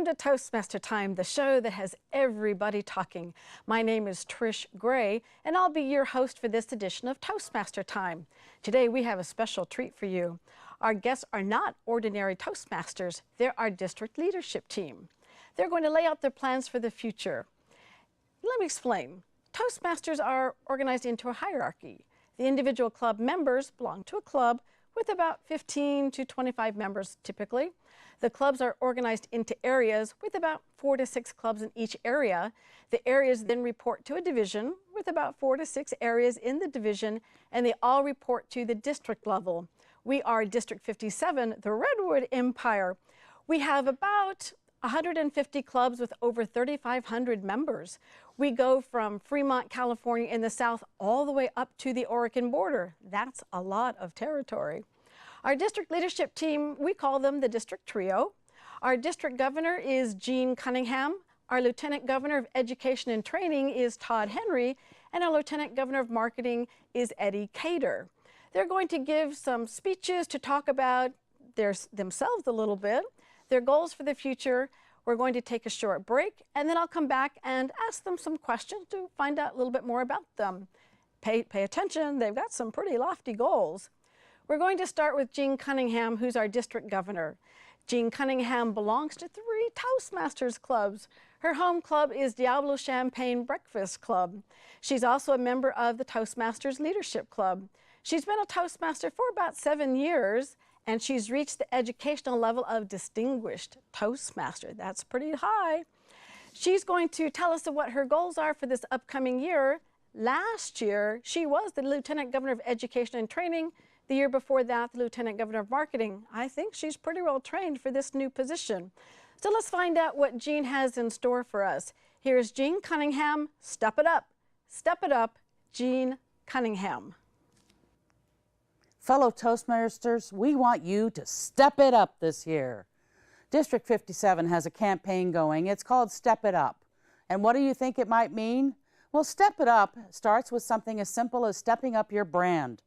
Welcome to Toastmaster Time, the show that has everybody talking. My name is Trish Gray, and I'll be your host for this edition of Toastmaster Time. Today we have a special treat for you. Our guests are not ordinary Toastmasters, they're our district leadership team. They're going to lay out their plans for the future. Let me explain. Toastmasters are organized into a hierarchy. The individual club members belong to a club with about 15 to 25 members typically. The clubs are organized into areas with about 4 to 6 clubs in each area. The areas then report to a division with about 4 to 6 areas in the division, and they all report to the district level. We are District 57, the Redwood Empire. We have about 150 clubs with over 3,500 members. We go from Fremont, California in the south all the way up to the Oregon border. That's a lot of territory. Our district leadership team, we call them the District Trio. Our district governor is Cunningham. Our lieutenant governor of education and training is Todd Henry, and our lieutenant governor of marketing is Keator. They're going to give some speeches to talk about themselves a little bit, their goals for the future. We're going to take a short break, and then I'll come back and ask them some questions to find out a little bit more about them. Pay attention, they've got some pretty lofty goals. We're going to start with Cunningham, who's our district governor. Cunningham belongs to 3 Toastmasters clubs. Her home club is Diablo Champagne Breakfast Club. She's also a member of the Toastmasters Leadership Club. She's been a Toastmaster for about 7 years, and she's reached the educational level of Distinguished Toastmaster. That's pretty high. She's going to tell us what her goals are for this upcoming year. Last year, she was the Lieutenant Governor of Education and Training. The year before that, the Lieutenant Governor of Marketing. I think she's pretty well trained for this new position. So let's find out what Jean has in store for us. Here's Jean Cunningham. Step it up. Step it up, Jean Cunningham. Fellow Toastmasters, we want you to step it up this year. District 57 has a campaign going. It's called Step It Up. And what do you think it might mean? Well, Step It Up starts with something as simple as stepping up your brand.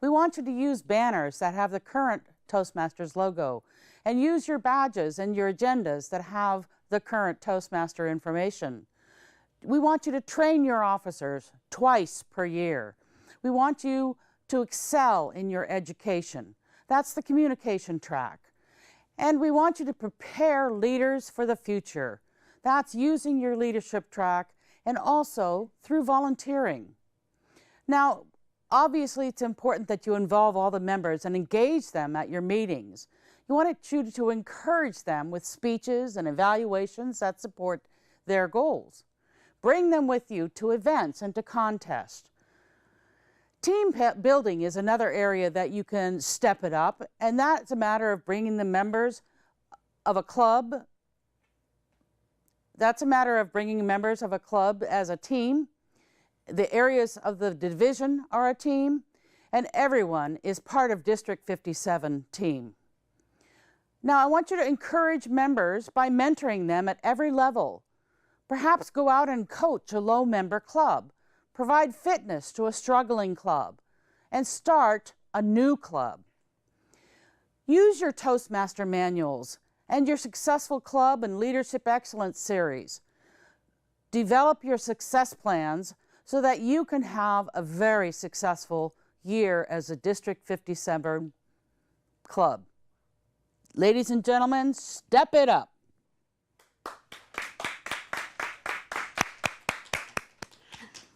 We want you to use banners that have the current Toastmasters logo, and use your badges and your agendas that have the current Toastmaster information. We want you to train your officers twice per year. We want you to excel in your education. That's the communication track. And we want you to prepare leaders for the future. That's using your leadership track and also through volunteering. Now, obviously, it's important that you involve all the members and engage them at your meetings. You want you to encourage them with speeches and evaluations that support their goals. Bring them with you to events and to contests. Team building is another area that you can step it up, and that's a matter of bringing the members of a club. That's a matter of bringing members of a club as a team. The areas of the division are a team, and everyone is part of District 57 team. Now, I want you to encourage members by mentoring them at every level. Perhaps go out and coach a low-member club, provide fitness to a struggling club, and start a new club. Use your Toastmaster manuals and your Successful Club and Leadership Excellence series. Develop your success plans so that you can have a very successful year as a District 57 club. Ladies and gentlemen, step it up.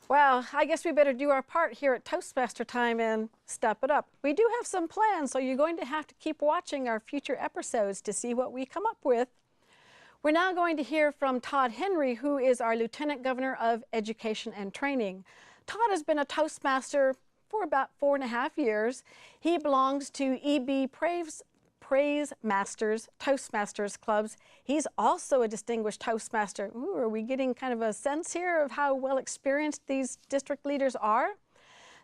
Well, I guess we better do our part here at Toastmaster Time and step it up. We do have some plans, so you're going to have to keep watching our future episodes to see what we come up with. We're now going to hear from Todd Henry, who is our Lieutenant Governor of Education and Training. Todd has been a Toastmaster for about 4.5 years. He belongs to EB Praise Masters Toastmasters clubs. He's also a distinguished Toastmaster. Ooh, are we getting kind of a sense here of how well experienced these district leaders are?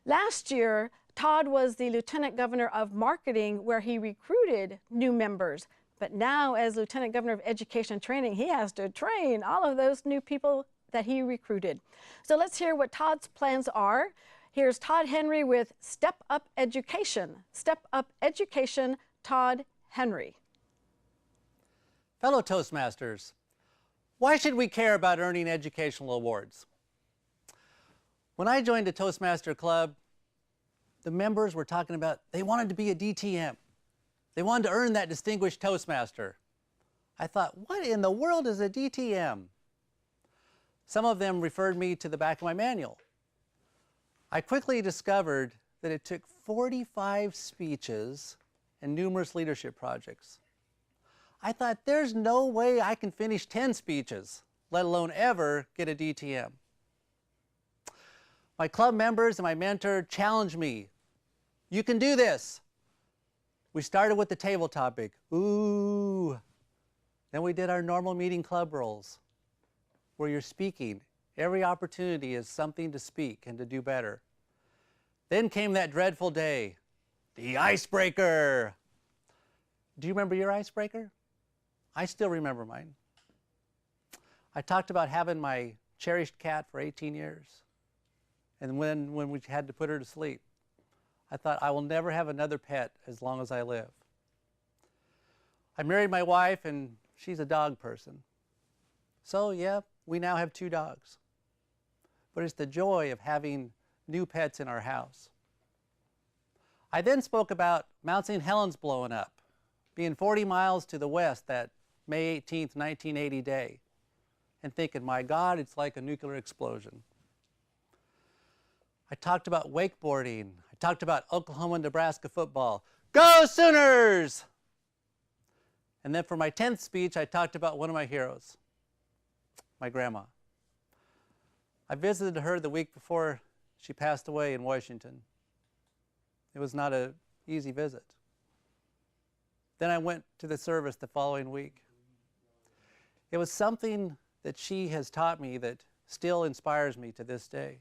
Last year, Todd was the Lieutenant Governor of Marketing, where he recruited new members. But now, as Lieutenant Governor of Education and Training, he has to train all of those new people that he recruited. So let's hear what Todd's plans are. Here's Todd Henry with Step Up Education. Step Up Education, Todd Henry. Fellow Toastmasters, Why should we care about earning educational awards? When I joined the Toastmaster Club, the members were talking about they wanted to be a DTM. They wanted to earn that distinguished Toastmaster. I thought, what in the world is a DTM? Some of them referred me to the back of my manual. I quickly discovered that it took 45 speeches and numerous leadership projects. I thought, there's no way I can finish 10 speeches, let alone ever get a DTM. My club members and my mentor challenged me. You can do this. We started with the table topic. Ooh. Then we did our normal meeting club roles, where you're speaking. Every opportunity is something to speak and to do better. Then came that dreadful day, the icebreaker. Do you remember your icebreaker? I still remember mine. I talked about having my cherished cat for 18 years. And when we had to put her to sleep, I thought, I will never have another pet as long as I live. I married my wife, and she's a dog person. So yeah, we now have 2 dogs. But it's the joy of having new pets in our house. I then spoke about Mount St. Helens blowing up, being 40 miles to the west that May 18th, 1980 day, and thinking, my God, it's like a nuclear explosion. I talked about wakeboarding. I talked about Oklahoma and Nebraska football. Go Sooners! And then for my 10th speech, I talked about one of my heroes, my grandma. I visited her the week before she passed away in Washington. It was not an easy visit. Then I went to the service the following week. It was something that she has taught me that still inspires me to this day.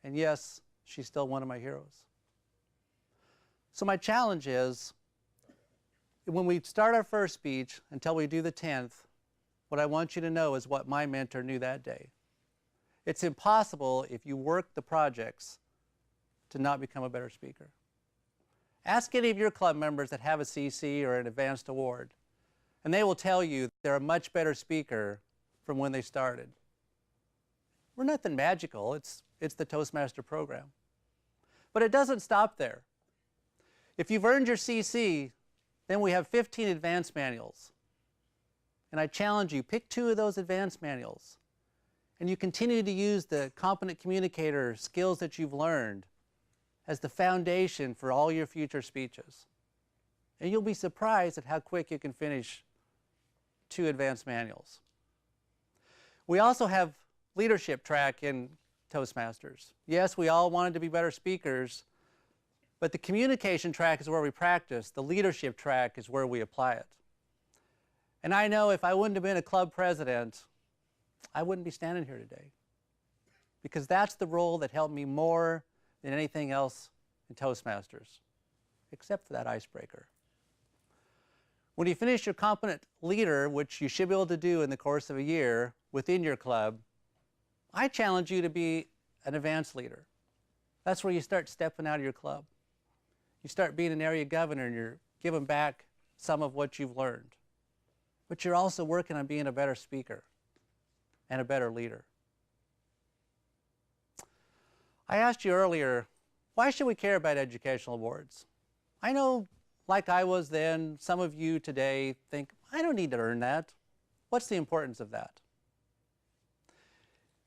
And yes, she's still one of my heroes. So my challenge is, when we start our first speech until we do the 10th, what I want you to know is what my mentor knew that day. It's impossible, if you work the projects, to not become a better speaker. Ask any of your club members that have a CC or an advanced award, and they will tell you they're a much better speaker from when they started. We're nothing magical. It's the Toastmaster program. But it doesn't stop there. If you've earned your CC, then we have 15 advanced manuals. And I challenge you, pick 2 of those advanced manuals, and you continue to use the competent communicator skills that you've learned as the foundation for all your future speeches. And you'll be surprised at how quick you can finish 2 advanced manuals. We also have leadership track in Toastmasters. Yes, we all wanted to be better speakers, but the communication track is where we practice. The leadership track is where we apply it. And I know if I wouldn't have been a club president, I wouldn't be standing here today, because that's the role that helped me more than anything else in Toastmasters, except for that icebreaker. When you finish your competent leader, which you should be able to do in the course of a year within your club, I challenge you to be an advanced leader. That's where you start stepping out of your club. You start being an area governor, and you're giving back some of what you've learned. But you're also working on being a better speaker and a better leader. I asked you earlier, why should we care about educational awards? I know, like I was then, some of you today think, I don't need to earn that. What's the importance of that?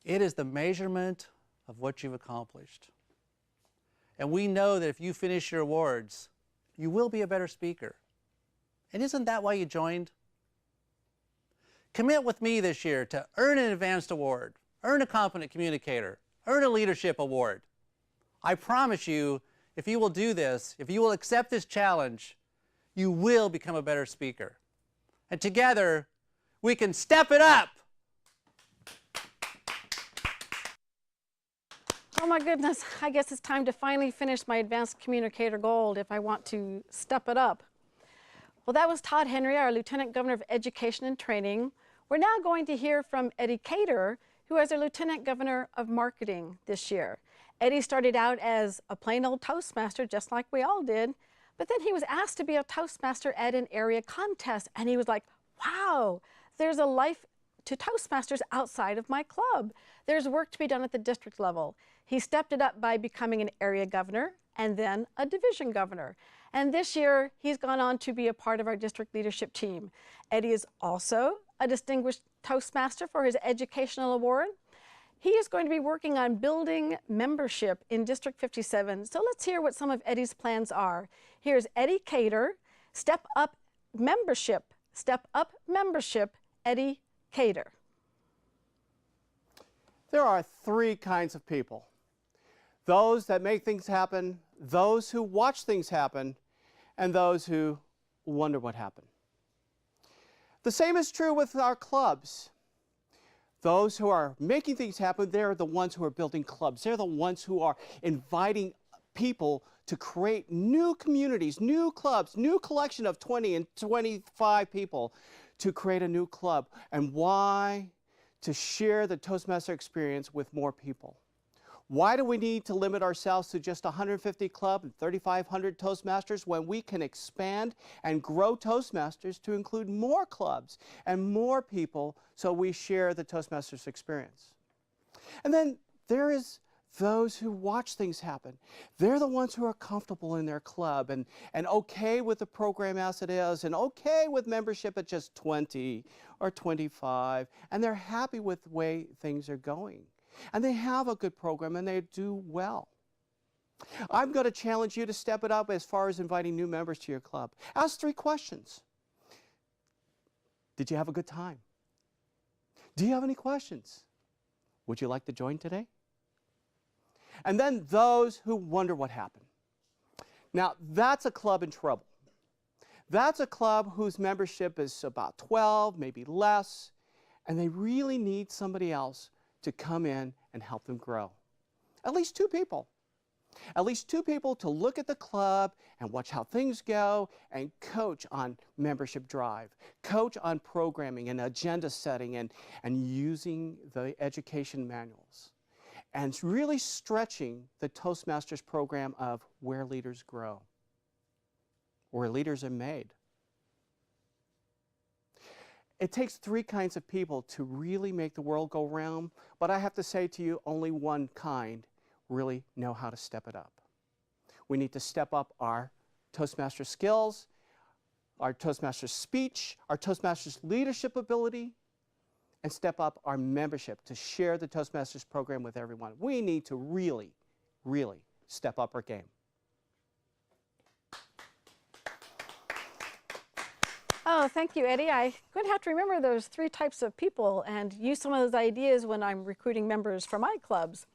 It is the measurement of what you've accomplished. And we know that if you finish your awards, you will be a better speaker. And isn't that why you joined? Commit with me this year to earn an advanced award, earn a competent communicator, earn a leadership award. I promise you, if you will do this, if you will accept this challenge, you will become a better speaker. And together, we can step it up. Oh my goodness, I guess it's time to finally finish my advanced communicator gold if I want to step it up. Well, that was Todd Henry, our Lieutenant Governor of Education and Training. We're now going to hear from Eddie Keator, who is our Lieutenant Governor of Marketing this year. Eddie started out as a plain old Toastmaster, just like we all did, but then he was asked to be a Toastmaster at an area contest, and he was like, wow, there's a life to Toastmasters outside of my club. There's work to be done at the district level. He stepped it up by becoming an area governor and then a division governor. And this year, he's gone on to be a part of our district leadership team. Eddie is also a distinguished Toastmaster for his educational award. He is going to be working on building membership in District 57. So let's hear what some of Eddie's plans are. Here's Eddie Keator, Step Up Membership, Eddie Keator. There are three kinds of people: those that make things happen, those who watch things happen, and those who wonder what happened. The same is true with our clubs. Those who are making things happen, they're the ones who are building clubs. They're the ones who are inviting people to create new communities, new clubs, new collection of 20 and 25 people to create a new club. And why? To share the Toastmaster experience with more people. Why do we need to limit ourselves to just 150 club and 3,500 Toastmasters when we can expand and grow Toastmasters to include more clubs and more people so we share the Toastmasters experience? And then there is those who watch things happen. They're the ones who are comfortable in their club and okay with the program as it is and okay with membership at just 20 or 25, and they're happy with the way things are going. And they have a good program and they do well. I'm going to challenge you to step it up as far as inviting new members to your club. Ask 3 questions. Did you have a good time? Do you have any questions? Would you like to join today? And then those who wonder what happened. Now, that's a club in trouble. That's a club whose membership is about 12, maybe less, and they really need somebody else to come in and help them grow. At least 2 people. At least 2 people to look at the club and watch how things go and coach on membership drive, coach on programming and agenda setting and using the education manuals, and really stretching the Toastmasters program of where leaders grow, where leaders are made. It takes 3 kinds of people to really make the world go round, but I have to say to you, only one kind really know how to step it up. We need to step up our Toastmaster skills, our Toastmaster speech, our Toastmasters leadership ability, and step up our membership to share the Toastmasters program with everyone. We need to really, really step up our game. Oh, thank you, Eddie. I'm going to have to remember those 3 types of people and use some of those ideas when I'm recruiting members for my clubs.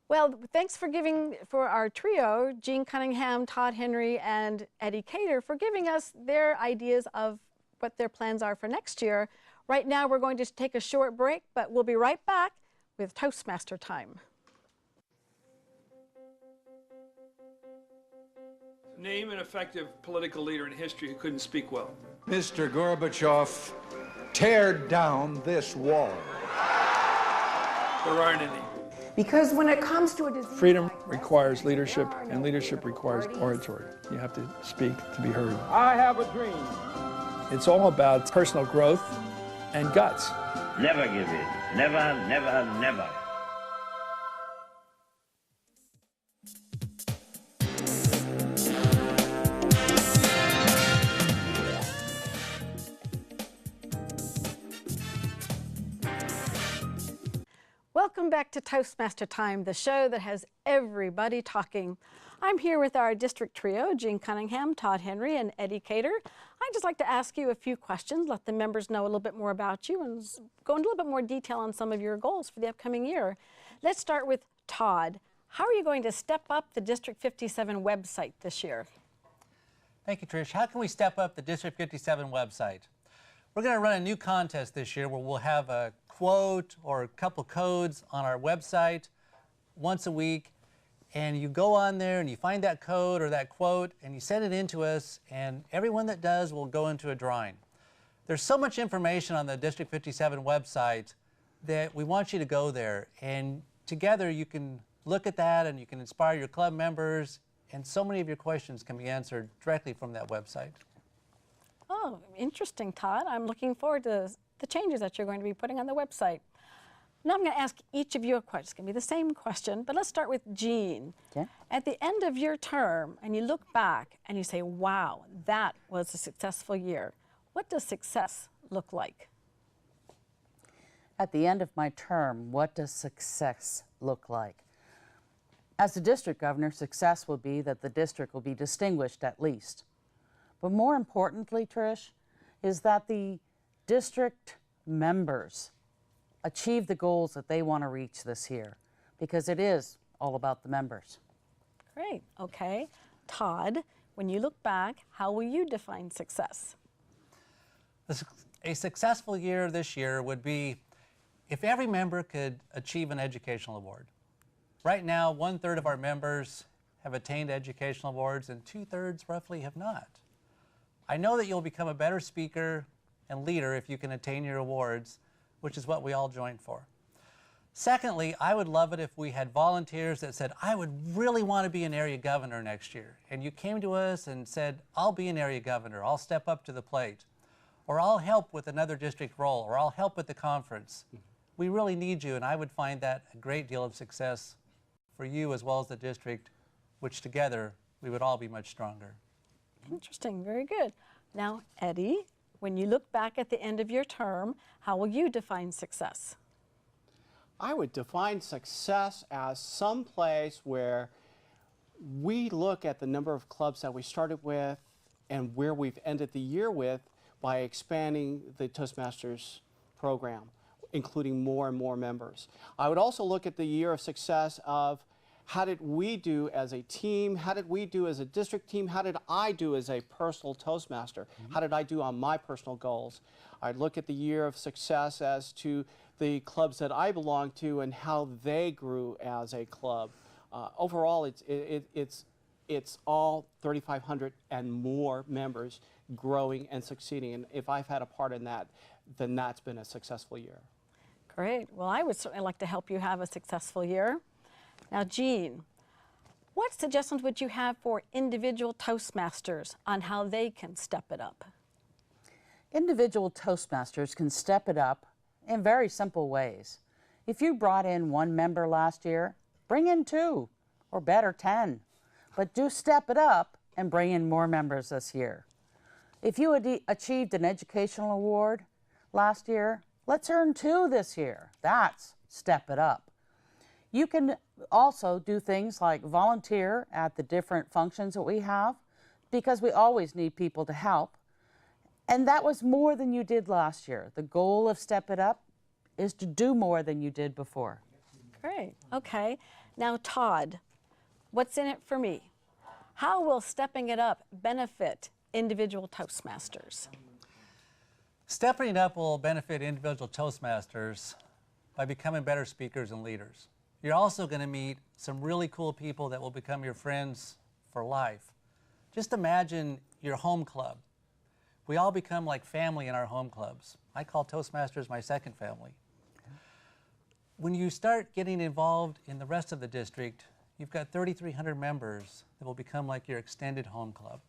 Well, thanks for our trio, Jean Cunningham, Todd Henry, and Eddie Keator, for giving us their ideas of what their plans are for next year. Right now, we're going to take a short break, but we'll be right back with Toastmaster Time. Name an effective political leader in history who couldn't speak well. Mr. Gorbachev, tear down this wall. There aren't any. Because when it comes to a disease, Freedom requires leadership, and leadership requires oratory. You have to speak to be heard. I have a dream. It's all about personal growth and guts. Never give in. Never, never, never. Welcome back to Toastmaster Time, the show that has everybody talking. I'm here with our district trio, Jean Cunningham, Todd Henry, and Eddie Keator. I'd just like to ask you a few questions, let the members know a little bit more about you, and go into a little bit more detail on some of your goals for the upcoming year. Let's start with Todd. How are you going to step up the District 57 website this year? Thank you, Trish. How can we step up the District 57 website? We're going to run a new contest this year where we'll have a quote or a couple codes on our website once a week, and you go on there and you find that code or that quote and you send it in to us, and everyone that does will go into a drawing. There's so much information on the District 57 website that we want you to go there, and together you can look at that and you can inspire your club members, and so many of your questions can be answered directly from that website. Oh, interesting, Todd. I'm looking forward to the changes that you're going to be putting on the website. Now I'm going to ask each of you a question. It's going to be the same question, but let's start with Jean. Okay. At the end of your term, and you look back and you say, wow, that was a successful year. What does success look like? At the end of my term, what does success look like? As the district governor, success will be that the district will be distinguished at least. But more importantly, Trish, is that the district members achieve the goals that they want to reach this year, because it is all about the members. Great, okay. Todd, when you look back, how will you define success? A successful year this year would be if every member could achieve an educational award. Right now, 1/3 of our members have attained educational awards and 2/3 roughly have not. I know that you'll become a better speaker and leader if you can attain your awards, which is what we all joined for. Secondly, I would love it if we had volunteers that said, I would really want to be an area governor next year. And you came to us and said, I'll be an area governor, I'll step up to the plate, or I'll help with another district role, or I'll help with the conference. We really need you, and I would find that a great deal of success for you as well as the district, which together we would all be much stronger. Interesting, very good. Now, Eddie, when you look back at the end of your term, how will you define success? I would define success as some place where we look at the number of clubs that we started with and where we've ended the year with by expanding the Toastmasters program, including more and more members. I would also look at the year of success of how did we do as a team? How did we do as a district team? How did I do as a personal Toastmaster? How did I do on my personal goals? I'd look at the year of success as to the clubs that I belong to and how they grew as a club. Overall, it's all 3,500 and more members growing and succeeding. And if I've had a part in that, then that's been a successful year. Great. Well, I would certainly like to help you have a successful year. Now, Jean, what suggestions would you have for individual Toastmasters on how they can step it up? Individual Toastmasters can step it up in very simple ways. If you brought in 1 member last year, bring in 2, or better, 10. But do step it up and bring in more members this year. If you had achieved an educational award last year, let's earn 2 this year. That's step it up. You can also do things like volunteer at the different functions that we have, because we always need people to help. And that was more than you did last year. The goal of Step It Up is to do more than you did before. Great. Okay. Now, Todd, what's in it for me? How will stepping it up benefit individual Toastmasters? Stepping it up will benefit individual Toastmasters by becoming better speakers and leaders. You're also going to meet some really cool people that will become your friends for life. Just imagine your home club. We all become like family in our home clubs. I call Toastmasters my second family. When you start getting involved in the rest of the district, you've got 3,300 members that will become like your extended home club.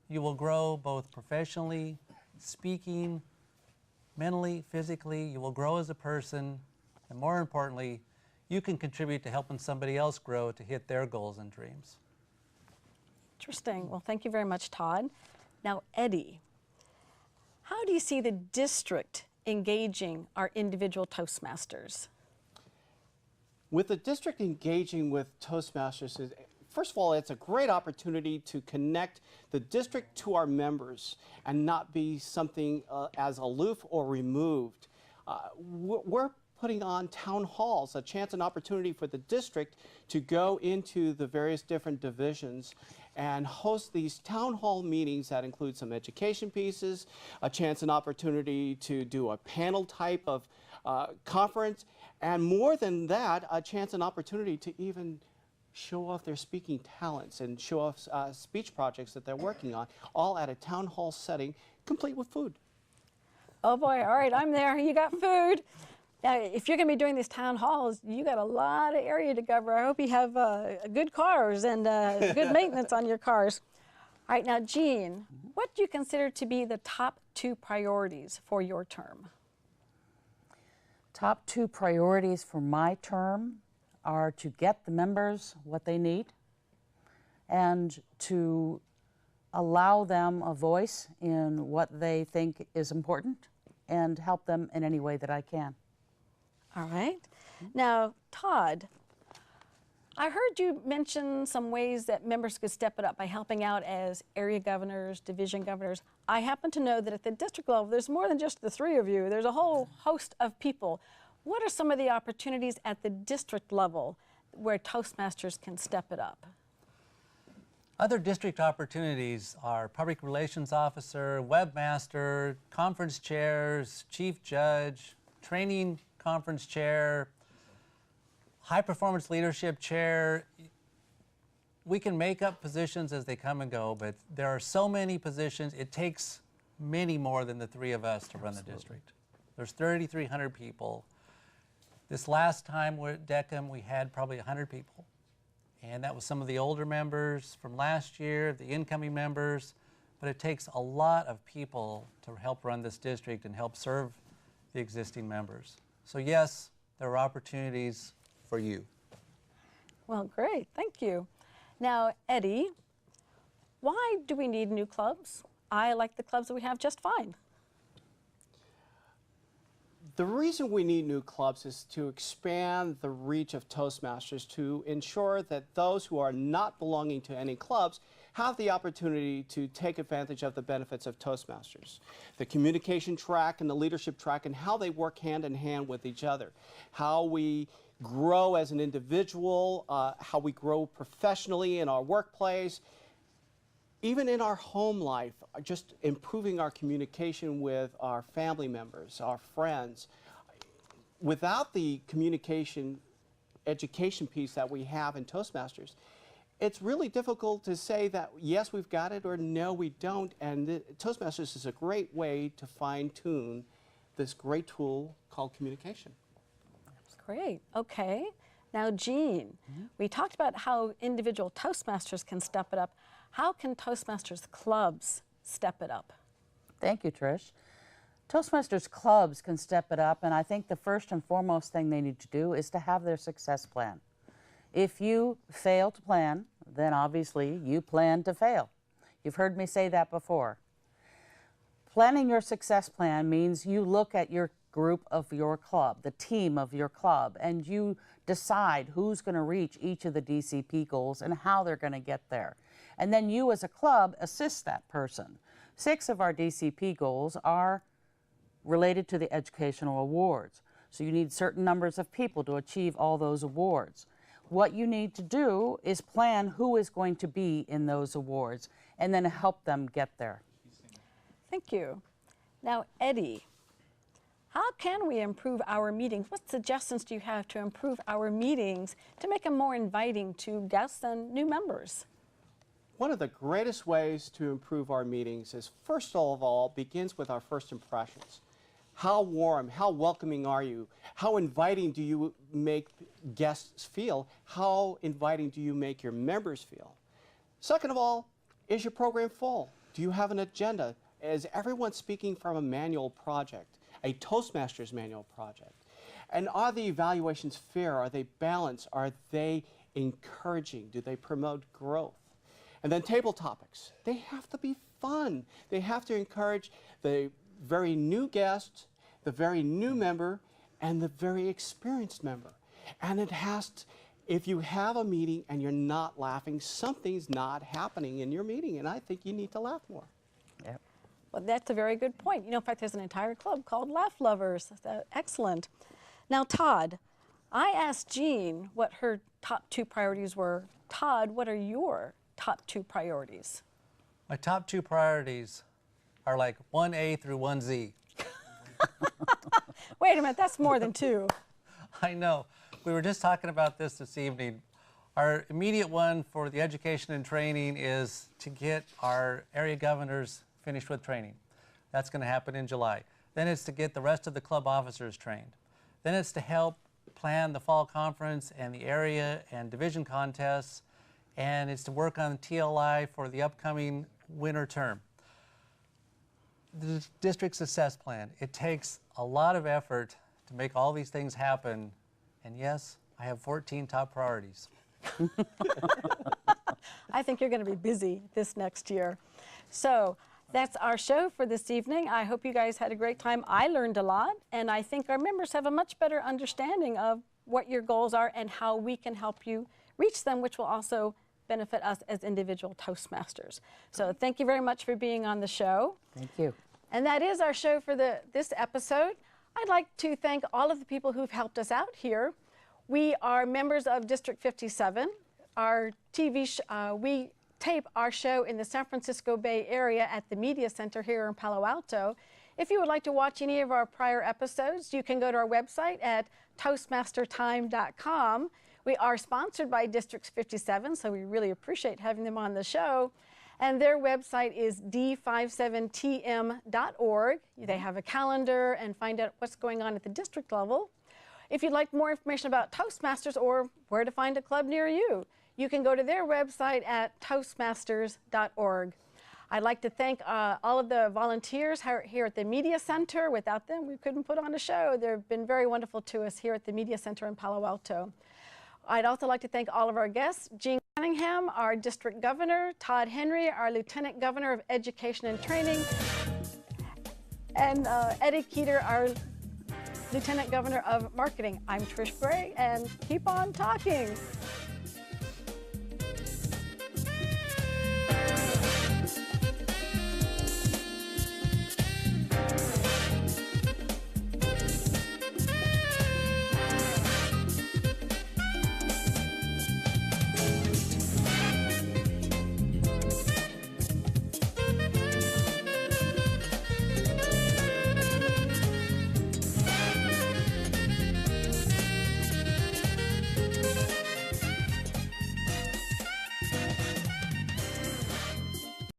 You will grow both professionally, speaking, mentally, physically. You will grow as a person, and more importantly, you can contribute to helping somebody else grow to hit their goals and dreams. Interesting. Well, thank you very much, Todd. Now, Eddie, how do you see the district engaging our individual Toastmasters? With the district engaging with Toastmasters, first of all, it's a great opportunity to connect the district to our members and not be something as aloof or removed. We're putting on town halls, a chance and opportunity for the district to go into the various different divisions and host these town hall meetings that include some education pieces, a chance and opportunity to do a panel type of conference, and more than that, a chance and opportunity to even show off their speaking talents and show off speech projects that they're working on, all at a town hall setting, complete with food. Oh boy, all right, I'm there, you got food. Now, if you're going to be doing these town halls, you got a lot of area to cover. I hope you have good cars and good maintenance on your cars. All right, now, Jean, what do you consider to be the top 2 priorities for your term? Top 2 priorities for my term are to get the members what they need and to allow them a voice in what they think is important and help them in any way that I can. All right. Now, Todd, I heard you mention some ways that members could step it up by helping out as area governors, division governors. I happen to know that at the district level, there's more than just the 3 of you. There's a whole host of people. What are some of the opportunities at the district level where Toastmasters can step it up? Other district opportunities are public relations officer, webmaster, conference chairs, chief judge, training conference chair, high performance leadership chair. We can make up positions as they come and go, but there are so many positions, it takes many more than the 3 of us to run the district. There's 3,300 people. This last time we're at Deckham, we had probably 100 people. And that was some of the older members from last year, the incoming members, but it takes a lot of people to help run this district and help serve the existing members. So yes, there are opportunities for you. Well, great, thank you. Now, Eddie, why do we need new clubs? I like the clubs that we have just fine. The reason we need new clubs is to expand the reach of Toastmasters to ensure that those who are not belonging to any clubs have the opportunity to take advantage of the benefits of Toastmasters. The communication track and the leadership track and how they work hand in hand with each other. How we grow as an individual, how we grow professionally in our workplace, even in our home life, just improving our communication with our family members, our friends. Without the communication education piece that we have in Toastmasters, it's really difficult to say that yes, we've got it or no, we don't. And Toastmasters is a great way to fine-tune this great tool called communication. That's great. Okay. Now, Jean, we talked about how individual Toastmasters can step it up. How can Toastmasters clubs step it up? Thank you, Trish. Toastmasters clubs can step it up, and I think the first and foremost thing they need to do is to have their success plan. If you fail to plan, then obviously you plan to fail. You've heard me say that before. Planning your success plan means you look at your group of your club, the team of your club, and you decide who's going to reach each of the DCP goals and how they're going to get there. And then you as a club assist that person. 6 of our DCP goals are related to the educational awards. So you need certain numbers of people to achieve all those awards. What you need to do is plan who is going to be in those awards and then help them get there. Thank you. Now, Eddie, how can we improve our meetings? What suggestions do you have to improve our meetings to make them more inviting to guests and new members? One of the greatest ways to improve our meetings is, first of all, begins with our first impressions. How warm, how welcoming are you? How inviting do you make guests feel? How inviting do you make your members feel? Second of all, is your program full? Do you have an agenda? Is everyone speaking from a manual project, a Toastmasters manual project? And are the evaluations fair? Are they balanced? Are they encouraging? Do they promote growth? And then table topics. They have to be fun. They have to encourage the very new guest, the very new member, and the very experienced member. And it has to, if you have a meeting and you're not laughing, something's not happening in your meeting, and I think you need to laugh more. Yep. Well, that's a very good point. You know, in fact, there's an entire club called Laugh Lovers. Excellent. Now, Todd, I asked Jean what her top 2 priorities were. Todd, what are your top 2 priorities? My top 2 priorities are like 1A through 1Z. Wait a minute, that's more than 2. I know. We were just talking about this evening. Our immediate one for the education and training is to get our area governors finished with training. That's going to happen in July. Then it's to get the rest of the club officers trained. Then it's to help plan the fall conference and the area and division contests. And it's to work on TLI for the upcoming winter term. The district success plan. It takes a lot of effort to make all these things happen. And yes, I have 14 top priorities. I think you're going to be busy this next year. So that's our show for this evening. I hope you guys had a great time. I learned a lot, and I think our members have a much better understanding of what your goals are and how we can help you reach them, which will also benefit us as individual Toastmasters. So thank you very much for being on the show. Thank you. And that is our show for this episode. I'd like to thank all of the people who've helped us out here. We are members of District 57. Our we tape our show in the San Francisco Bay Area at the Media Center here in Palo Alto. If you would like to watch any of our prior episodes, you can go to our website at toastmastertime.com. We are sponsored by District 57, so we really appreciate having them on the show. And their website is d57tm.org. They have a calendar and find out what's going on at the district level. If you'd like more information about Toastmasters or where to find a club near you, you can go to their website at toastmasters.org. I'd like to thank all of the volunteers here at the Media Center. Without them, we couldn't put on a show. They've been very wonderful to us here at the Media Center in Palo Alto. I'd also like to thank all of our guests, Cunningham, our district governor, Todd Henry, our lieutenant governor of education and training, and Eddie Keator, our lieutenant governor of marketing. I'm Trish Gray, and keep on talking.